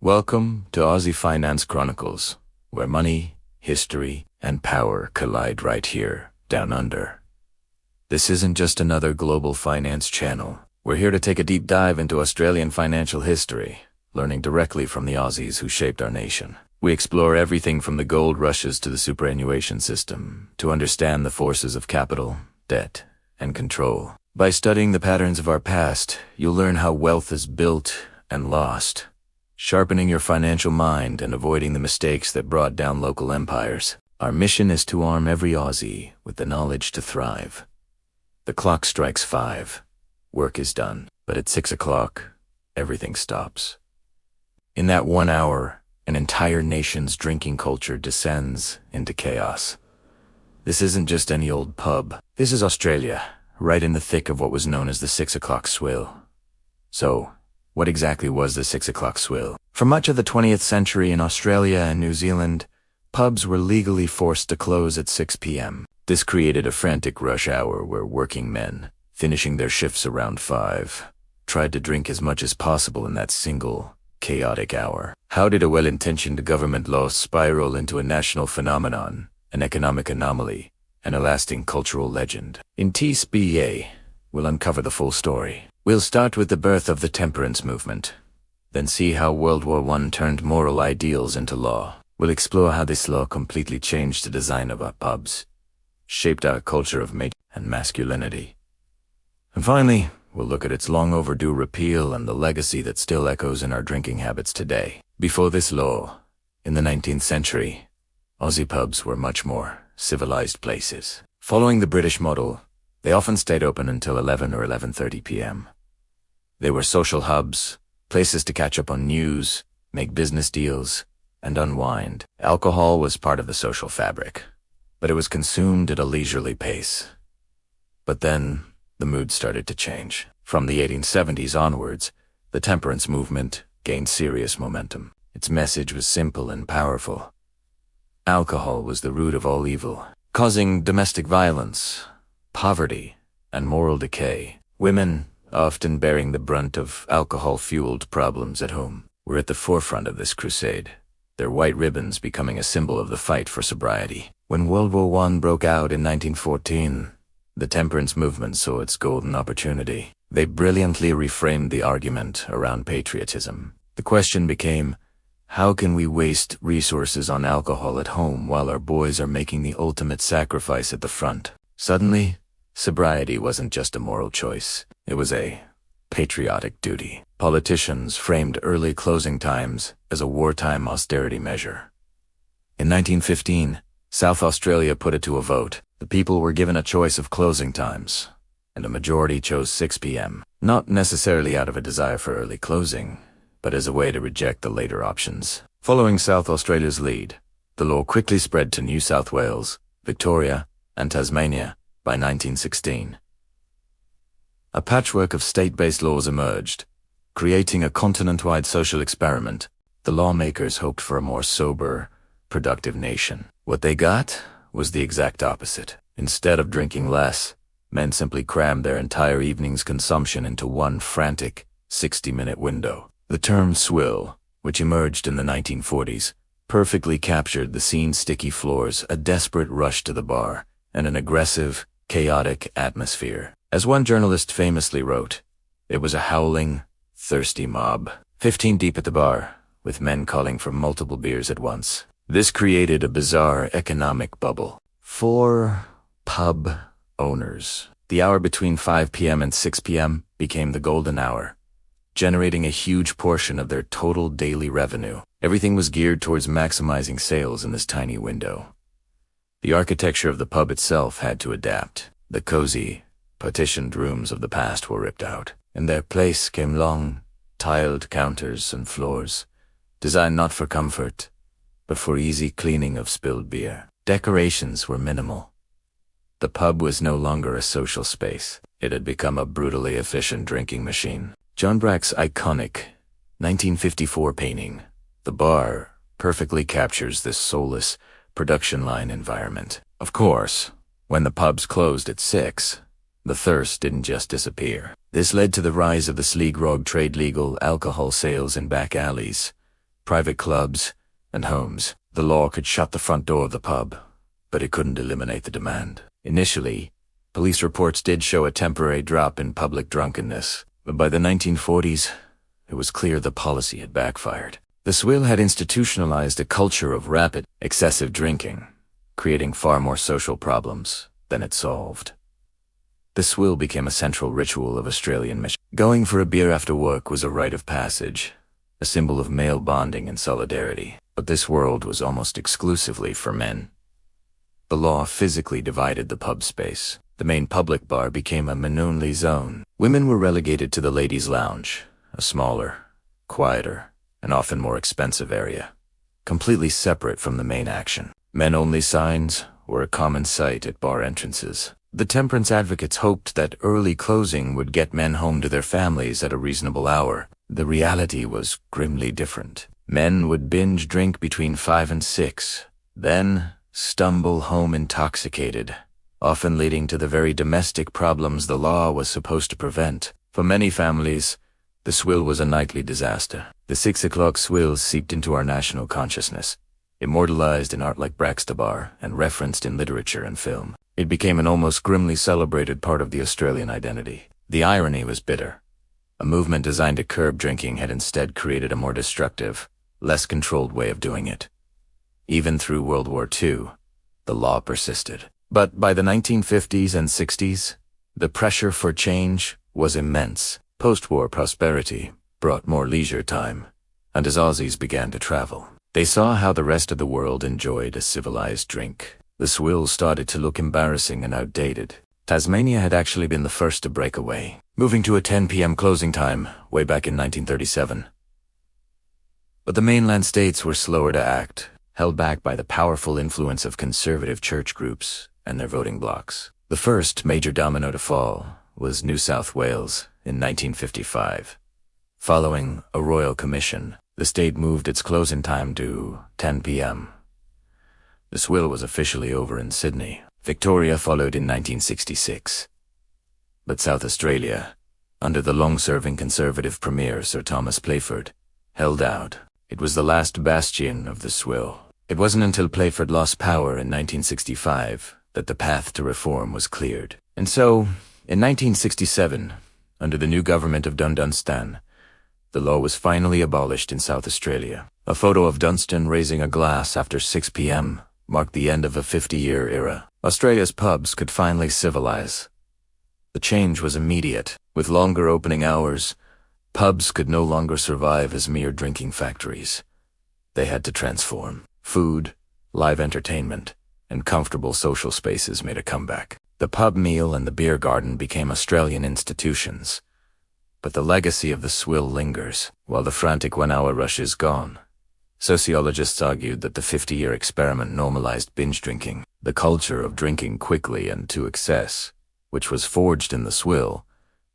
Welcome to Aussie Finance Chronicles, where money, history, and power collide right here, down under. This isn't just another global finance channel. We're here to take a deep dive into Australian financial history, learning directly from the Aussies who shaped our nation. We explore everything from the gold rushes to the superannuation system to understand the forces of capital, debt, and control. By studying the patterns of our past, you'll learn how wealth is built and lost, sharpening your financial mind and avoiding the mistakes that brought down local empires. Our mission is to arm every Aussie with the knowledge to thrive. The clock strikes 5. Work is done. But at 6 o'clock, everything stops. In that 1 hour, an entire nation's drinking culture descends into chaos. This isn't just any old pub. This is Australia, right in the thick of what was known as the O'Clock Swill. So, what exactly was the O'Clock Swill? For much of the 20th century in Australia and New Zealand, pubs were legally forced to close at 6 p.m. This created a frantic rush hour where working men, finishing their shifts around 5, tried to drink as much as possible in that single, chaotic hour. How did a well-intentioned government law spiral into a national phenomenon, an economic anomaly, and a lasting cultural legend? In TSBA, we'll uncover the full story. We'll start with the birth of the Temperance movement, then see how World War I turned moral ideals into law. We'll explore how this law completely changed the design of our pubs, shaped our culture of mate and masculinity. And finally, we'll look at its long overdue repeal and the legacy that still echoes in our drinking habits today. Before this law, in the 19th century, Aussie pubs were much more civilized places. Following the British model, they often stayed open until 11 or 11:30 p.m. They were social hubs, places to catch up on news, make business deals, and unwind. Alcohol was part of the social fabric, but it was consumed at a leisurely pace. But then, the mood started to change. From the 1870s onwards, the temperance movement gained serious momentum. Its message was simple and powerful. Alcohol was the root of all evil, causing domestic violence, poverty, and moral decay. Women, often bearing the brunt of alcohol-fueled problems at home, were at the forefront of this crusade, their white ribbons becoming a symbol of the fight for sobriety. When World War I broke out in 1914, the temperance movement saw its golden opportunity. They brilliantly reframed the argument around patriotism. The question became, how can we waste resources on alcohol at home while our boys are making the ultimate sacrifice at the front? Suddenly, sobriety wasn't just a moral choice. It was a patriotic duty. Politicians framed early closing times as a wartime austerity measure. In 1915, South Australia put it to a vote. The people were given a choice of closing times, and a majority chose 6 p.m., not necessarily out of a desire for early closing, but as a way to reject the later options. Following South Australia's lead, the law quickly spread to New South Wales, Victoria, and Tasmania by 1916. A patchwork of state-based laws emerged, creating a continent-wide social experiment. The lawmakers hoped for a more sober, productive nation. What they got was the exact opposite. Instead of drinking less, men simply crammed their entire evening's consumption into one frantic, 60-minute window. The term swill, which emerged in the 1940s, perfectly captured the scene's sticky floors, a desperate rush to the bar, and an aggressive, chaotic atmosphere. As one journalist famously wrote, it was a howling, thirsty mob, 15 deep at the bar, with men calling for multiple beers at once. This created a bizarre economic bubble. For pub owners, the hour between 5 p.m. and 6 p.m. became the golden hour, generating a huge portion of their total daily revenue. Everything was geared towards maximizing sales in this tiny window. The architecture of the pub itself had to adapt. The cozy, partitioned rooms of the past were ripped out. In their place came long, tiled counters and floors, designed not for comfort, but for easy cleaning of spilled beer. Decorations were minimal. The pub was no longer a social space. It had become a brutally efficient drinking machine. John Brack's iconic 1954 painting, The Bar, perfectly captures this soulless, production line environment. Of course, when the pubs closed at 6, the thirst didn't just disappear. This led to the rise of the sleek grog trade, legal alcohol sales in back alleys, private clubs, and homes. The law could shut the front door of the pub, but it couldn't eliminate the demand. Initially, police reports did show a temporary drop in public drunkenness, but by the 1940s, it was clear the policy had backfired. The Swill had institutionalized a culture of rapid, excessive drinking, creating far more social problems than it solved. The Swill became a central ritual of Australian mission. Going for a beer after work was a rite of passage, a symbol of male bonding and solidarity. But this world was almost exclusively for men. The law physically divided the pub space. The main public bar became a men-only zone. Women were relegated to the ladies' lounge, a smaller, quieter, and often more expensive area, completely separate from the main action. Men-only signs were a common sight at bar entrances. The temperance advocates hoped that early closing would get men home to their families at a reasonable hour. The reality was grimly different. Men would binge drink between 5 and 6, then stumble home intoxicated, often leading to the very domestic problems the law was supposed to prevent. For many families, the Swill was a nightly disaster. The 6 o'clock Swill seeped into our national consciousness, immortalized in art like Braxton Bar and referenced in literature and film. It became an almost grimly celebrated part of the Australian identity. The irony was bitter. A movement designed to curb drinking had instead created a more destructive, less controlled way of doing it. Even through World War II, the law persisted. But by the 1950s and 60s, the pressure for change was immense. Post-war prosperity brought more leisure time, and as Aussies began to travel, they saw how the rest of the world enjoyed a civilized drink. The Swill started to look embarrassing and outdated. Tasmania had actually been the first to break away, moving to a 10 p.m. closing time way back in 1937. But the mainland states were slower to act, held back by the powerful influence of conservative church groups and their voting blocs. The first major domino to fall was New South Wales in 1955. Following a royal commission, the state moved its closing time to 10 p.m. The Swill was officially over in Sydney. Victoria followed in 1966. But South Australia, under the long-serving Conservative Premier Sir Thomas Playford, held out. It was the last bastion of the Swill. It wasn't until Playford lost power in 1965 that the path to reform was cleared. And so, in 1967, under the new government of Dunstan, the law was finally abolished in South Australia. A photo of Dunstan raising a glass after 6 p.m. marked the end of a 50-year era. Australia's pubs could finally civilize. The change was immediate. With longer opening hours, pubs could no longer survive as mere drinking factories. They had to transform. Food, live entertainment, and comfortable social spaces made a comeback. The pub meal and the beer garden became Australian institutions. But the legacy of the Swill lingers. While the frantic 1-hour rush is gone, sociologists argued that the 50-year experiment normalized binge drinking. The culture of drinking quickly and to excess, which was forged in the Swill,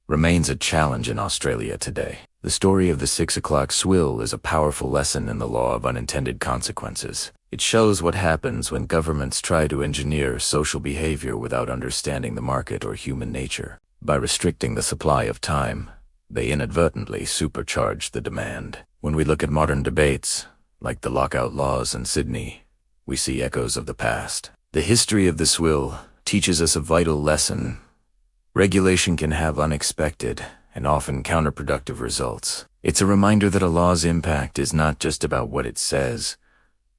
remains a challenge in Australia today. The story of the 6 o'clock Swill is a powerful lesson in the law of unintended consequences. It shows what happens when governments try to engineer social behavior without understanding the market or human nature. By restricting the supply of time, they inadvertently supercharge the demand. When we look at modern debates, like the lockout laws in Sydney, we see echoes of the past. The history of the Swill teaches us a vital lesson. Regulation can have unexpected and often counterproductive results. It's a reminder that a law's impact is not just about what it says,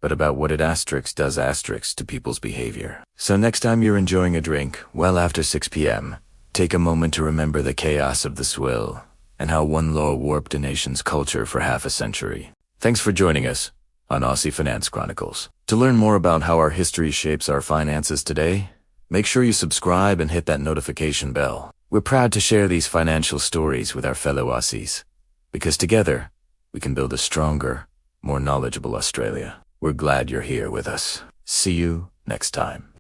but about what it does to people's behavior. So next time you're enjoying a drink well after 6 p.m., take a moment to remember the chaos of the Swill and how one law warped a nation's culture for half a century. Thanks for joining us on Aussie Finance Chronicles. To learn more about how our history shapes our finances today, make sure you subscribe and hit that notification bell. We're proud to share these financial stories with our fellow Aussies, because together we can build a stronger, more knowledgeable Australia. We're glad you're here with us. See you next time.